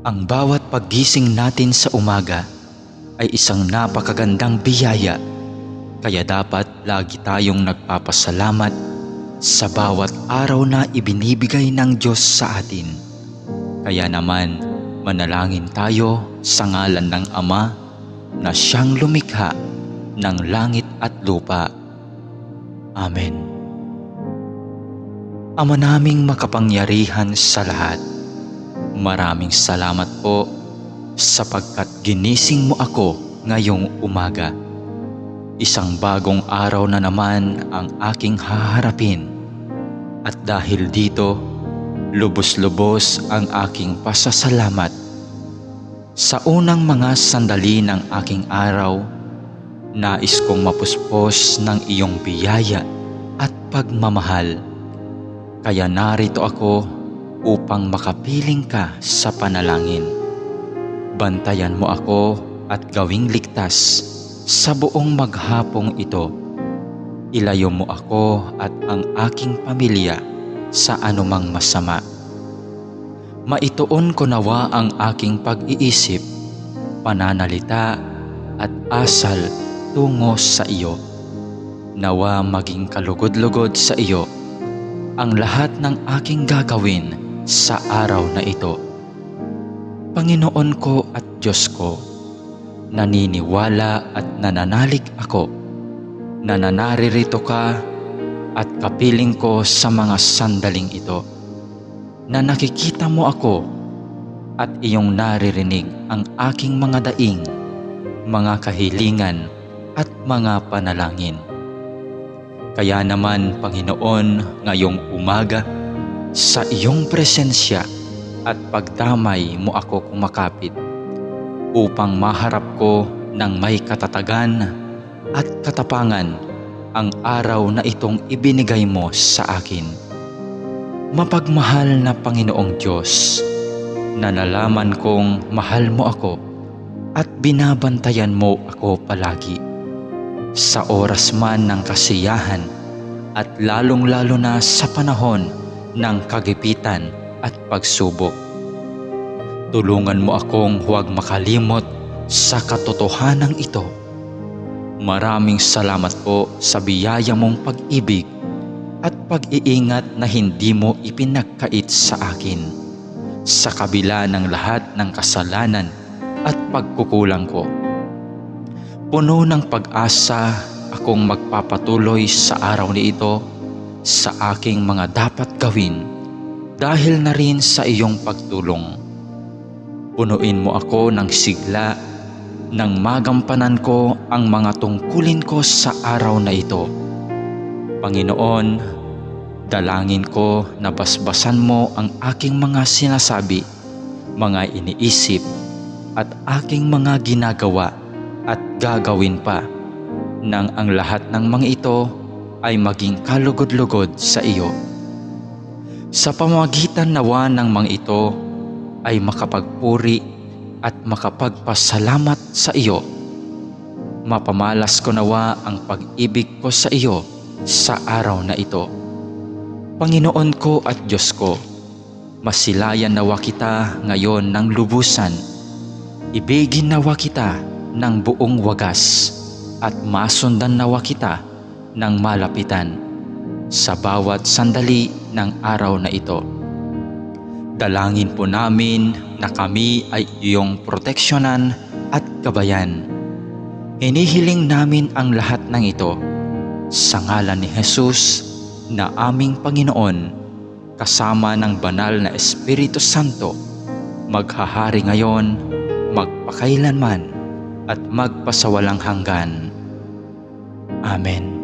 Ang bawat paggising natin sa umaga ay isang napakagandang biyaya, kaya dapat lagi tayong nagpapasalamat sa bawat araw na ibinibigay ng Diyos sa atin. Kaya naman, manalangin tayo sa ngalan ng Ama na siyang lumikha ng langit at lupa. Amen. Ama naming makapangyarihan sa lahat, maraming salamat po sapagkat ginising mo ako ngayong umaga. Isang bagong araw na naman ang aking haharapin. At dahil dito, lubos-lubos ang aking pasasalamat. Sa unang mga sandali ng aking araw, nais kong mapuspos ng iyong biyaya at pagmamahal. Kaya narito ako upang makapiling ka sa panalangin. Bantayan mo ako at gawing ligtas sa buong maghapong ito. Ilayo mo ako at ang aking pamilya sa anumang masama. Maituon ko nawa ang aking pag-iisip, pananalita at asal tungo sa iyo. Nawa maging kalugod-lugod sa iyo ang lahat ng aking gagawin sa araw na ito. Panginoon ko at Diyos ko, naniniwala at nananalig ako na naririto ka at kapiling ko sa mga sandaling ito, na nakikita mo ako at iyong naririnig ang aking mga daing, mga kahilingan at mga panalangin. Kaya naman, Panginoon, ngayong umaga, sa iyong presensya at pagdamay mo ako kumakapit upang maharap ko ng may katatagan at katapangan ang araw na itong ibinigay mo sa akin. Mapagmahal na Panginoong Diyos, na nalaman kong mahal mo ako at binabantayan mo ako palagi. Sa oras man ng kasiyahan at lalong-lalo na sa panahon ng kagipitan at pagsubok. Tulungan mo akong huwag makalimot sa katotohanan ito. Maraming salamat po sa biyaya mong pag-ibig at pag-iingat na hindi mo ipinagkait sa akin, sa kabila ng lahat ng kasalanan at pagkukulang ko. Puno ng pag-asa akong magpapatuloy sa araw na ito sa aking mga dapat gawin dahil na rin sa iyong pagtulong. Punuin mo ako ng sigla nang magampanan ko ang mga tungkulin ko sa araw na ito. Panginoon, dalangin ko na basbasan mo ang aking mga sinasabi, mga iniisip at aking mga ginagawa at gagawin pa, nang ang lahat ng mga ito ay maging kalugod-lugod sa iyo. Sa pamamagitan nawa ng mga ito ay makapagpuri at makapagpasalamat sa iyo. Mapamalas ko nawa ang pag-ibig ko sa iyo sa araw na ito. Panginoon ko at Diyos ko, masilayan nawa kita ngayon ng lubusan. Ibigin nawa kita ng buong wagas at masundan nawa kita ng malapitan sa bawat sandali ng araw na ito. Dalangin po namin na kami ay iyong proteksyonan at gabayan. Hinihiling namin ang lahat ng ito sa ngalan ni Jesus na aming Panginoon, kasama ng banal na Espiritu Santo, maghahari ngayon, magpakailanman at magpasawalang hanggan. Amen.